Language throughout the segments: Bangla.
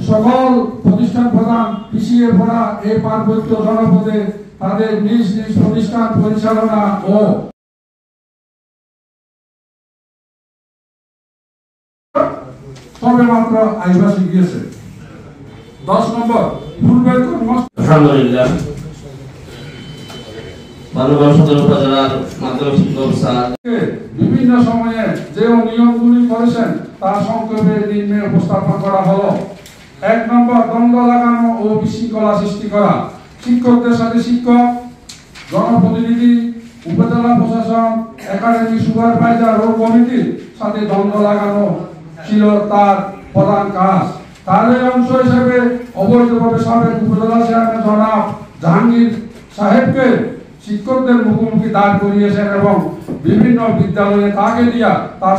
সকল প্রতিষ্ঠান প্রধান পিছিয়ে পড়া এই পার্বত্য জনপদে তাদের নিজ নিজ প্রতিষ্ঠান পরিচালনা ও সবে মাত্র আদিবাসী গিয়েছে। 10 নম্বর পূর্বের আলহামদুলিল্লাহ বান্দরবান সদর উপজেলার মাধ্যমিক শিক্ষক স্যার বিভিন্ন সময়ে যে নিয়মগুলি করেছেন তার সংক্ষেপে নিম্নে উপস্থাপন করা হলো। 1 নম্বর দ্বন্দ্ব লাগানো ও বিশৃঙ্খলা সৃষ্টি করা। শিক্ষকদের সাথে শিক্ষক, জনপ্রতিনিধি, উপজেলা প্রশাসন, একাডেমিক সুপারভাইজার ও কমিটির সাথে দ্বন্দ্ব লাগানো ছিল তার প্রধান কাজ। তার এই অংশ হিসেবে অবৈধভাবে সাবেক উপজেলা চেয়ারম্যান জনাব জাহাঙ্গীর সাহেবকে শিক্ষকদের মুখোমুখি দাঁড় করিয়েছেন এবং বিভিন্ন বিদ্যালয়ে তাকে দিয়া তার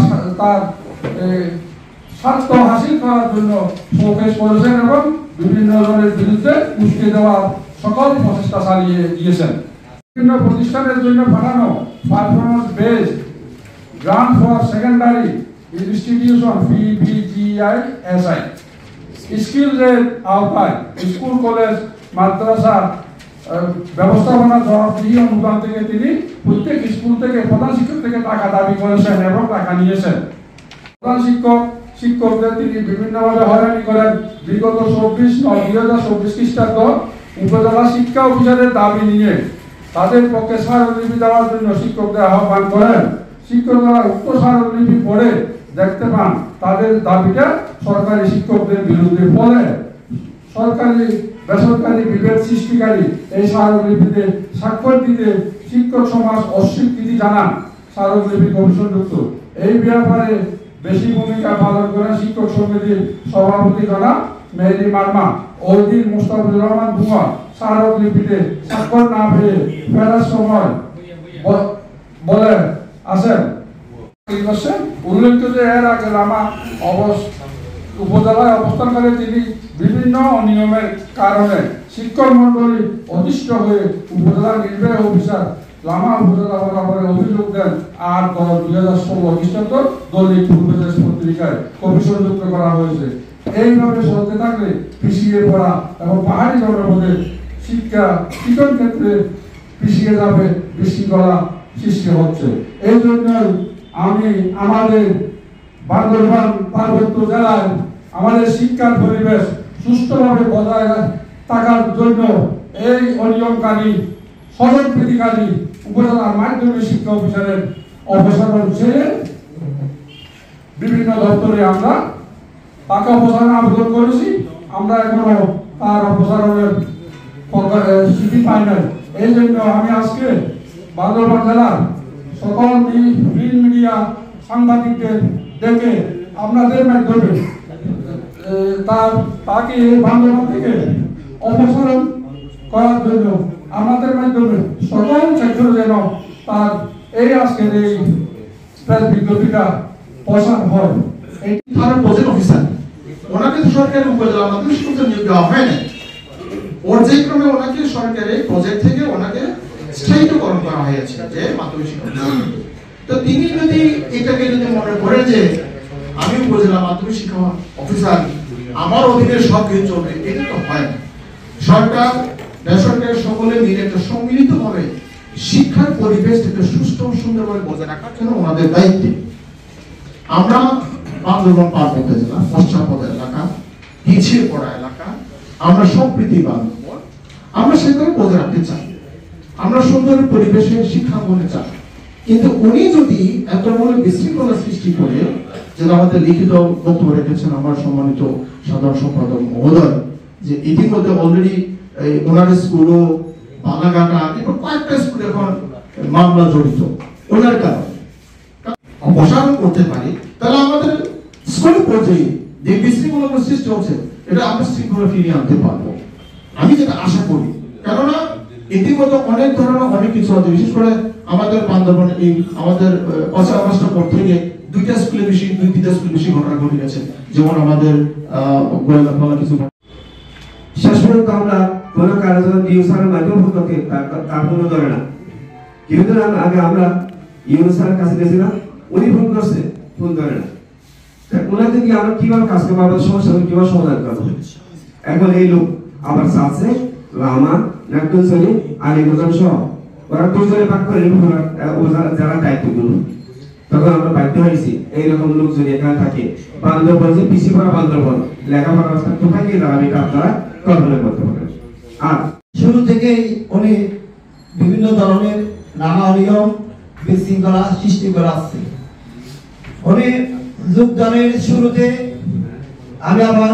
স্বার্থ হাসিল করার জন্য শোকেস করেছেন এবং বিভিন্ন জনের বিরুদ্ধে উস্কে দেওয়ার সকল প্রচেষ্টা চালিয়ে গিয়েছেন। বিভিন্ন প্রতিষ্ঠানের জন্য পাঠানো performance based grant for secondary institution PBGISI স্কিলের আওতায় স্কুল, কলেজ, মাদ্রাসা ব্যবস্থাপনা জবাবদিহি অনুদান থেকে তিনি প্রত্যেক স্কুল থেকে প্রধান শিক্ষক থেকে টাকা দাবি করেছেন এবং টাকা নিয়েছেন। প্রধান শিক্ষকদের তিনি বিভিন্নভাবে হয়রানি করেন। বিগত 24/9/2024 খ্রিস্টাব্দ উপজেলা শিক্ষা অফিসারের দাবি নিয়ে তাদের পক্ষে স্মারকলিপি দেওয়ার জন্য শিক্ষকদের আহ্বান করেন। শিক্ষকরা উক্ত স্মারকলিপি পড়ে দেখতে পান তাদের দাবিটা সরকারি শিক্ষকদের বিরুদ্ধে বলে সরকারি বেসরকারি বিভেদ সৃষ্টিকারী এই স্মারকলিপিতে স্বাক্ষর দিতে শিক্ষক সমাজ অস্বীকৃতি জানান। স্মারকলিপি কমিশনযুক্ত এই ব্যাপারে বেশি ভূমিকা পালন করেন শিক্ষক সমিতির সভাপতি জনাব মেহেদি মার্মা। ওই দিন মুস্তাফিজুর রহমান ভুঁইয়া স্মারকলিপিতে স্বাক্ষর না পেয়ে ফেরার সময় বলে আছেন। উল্লেখ্য যে এর আগে লামা উপজেলায় অবস্থানকালে তিনি বিভিন্ন অনিয়মের কারণে শিক্ষক মন্ডলী অতিষ্ঠ হয়ে উপজেলা নির্বাহী অফিসার লামা উপজেলা বরাবরে অভিযোগ দেন। 8/10/2016 খ্রিস্টাব্দ দৈনিক পূর্বদেশ পত্রিকায় কমিশনযুক্ত করা হয়েছে। এইভাবে চলতে থাকলে পিছিয়ে পড়া এবং পাহাড়ি জনপদে শিক্ষণ ক্ষেত্রে পিছিয়ে যাবে, বিশৃঙ্খলা সৃষ্টি হচ্ছে। এই জন্য আমি আমাদের বান্দরবান পার্বত্য জেলায় আমাদের শিক্ষার পরিবেশ সুষ্ঠুভাবে বজায় থাকার জন্য এই অনিয়মকারী স্বজনপ্রীতিকারী উপজেলার মাধ্যমিক শিক্ষা অফিসারের অপসারণ ছেড়ে বিভিন্ন দপ্তরে আমরা তাকে অপসারণের আবেদন করেছি। আমরা এখনো তার অপসারণের চিঠি পাই নাই। এই জন্য আমি আজকে বান্দরবান জেলার সকল মিডিয়া সাংবাদিকদের ডেকে আপনাদের মাধ্যমে তাকে বান্দরবান থেকে অপসারণ করার জন্য আমাদের মাধ্যমে সকল সেক্টরে যেন তার এই আজকের এই প্রেস বিজ্ঞপ্তিটা প্রচার হয়। এই থানার প্রজেক্ট অফিসার ওনাকে তো সরকারের উপজেলা মাধ্যমিক শিক্ষক নিয়োগ দেওয়া হয় না। পর্যায়ক্রমে ওনাকে সরকারের প্রজেক্ট থেকে ওনাকে স্থায়িত্বকরণ করা হয়েছে যে মাধ্যমিক শিক্ষক। তো তিনি যদি এটাকে যদি মনে করেন যে আমি উপজেলা মাধ্যমিক শিক্ষা অফিসার, আমার অধীনে সব কিছু চলবে, এটা তো হয় না। সরকার বেসরকারি সকলে মিলে একটা সম্মিলিতভাবে শিক্ষার পরিবেশটাকে সুস্থ সুন্দরভাবে বজায় রাখার জন্য ওনাদের দায়িত্ব। আমরা বান্দরবান পার্বত্য জেলা, পশ্চাৎপদ এলাকা, পিছিয়ে পড়া এলাকা, আমরা সম্প্রীতি বান্ধব, আমরা সেগুলো বজায় রাখতে চাই। আমরা সুন্দর পরিবেশে শিক্ষাঙ্গনে চাই। কিন্তু উনি যদি এত বড় বিশৃঙ্খলা সৃষ্টি করে, যেটা আমাদের লিখিত বক্তব্য রেখেছেন আমার সম্মানিত সাধারণ সম্পাদক মহোদয়, যে ইতিমধ্যে অলরেডি ওনার স্কুলও বালাঘাটা এবং কয়েকটা স্কুল এখন মামলা জড়িত ওনার কারণে অপসারণ করতে পারি, তাহলে আমাদের স্কুল পর্যায়ে যে বিশৃঙ্খলা সৃষ্টি হচ্ছে এটা আমরা শৃঙ্খলা ফিরিয়ে আনতে পারবো, আমি যেটা আশা করি। কেননা ইতিমধ্যে অনেক ধরনের অনেক কিছু আছে, বিশেষ করে আমাদের বান্দরবান এই আমাদের ৫ আগস্টের পর থেকে 2টা স্কুলে বেশি 2-3টা স্কুলে বেশি ঘটনা ঘটে গেছে। যেমন আমাদের গোয়েন্দা কিছু শেষ পর্যন্ত আমরা কোনো কারণে ইউসারের মাধ্যমে ফোন করতে তার ফোন ধরে না। কিছুদিন আগে আমরা ইউসারের কাছে গেছিলাম, উনি ফোন করছে, ফোন ধরে না। ওনাদের দিয়ে আমরা কিভাবে কাজ করবো, আমাদের সমস্যা কিভাবে সমাধান করবো। এখন এই লোক আবার চাচ্ছে লামা নাট্যঞ্চলী আলিগোজন সহ ওরা দুজনে ভাগ করে যারা দায়িত্বগুলো, তখন আমরা বাধ্য হয়েছি এইরকম লোক যদি এখানে থাকে বান্দরবন যে পিছিয়ে পড়া বান্দরবন লেখাপড়া অবস্থা কোথায় গিয়ে দাঁড়াবে এটা আপনারা কল্পনা করতে পারেন। আর শুরু থেকেই উনি বিভিন্ন ধরনের নানা অনিয়ম বিশৃঙ্খলা সৃষ্টি করে আসছে। উনি যোগদানের শুরুতে আমি আমার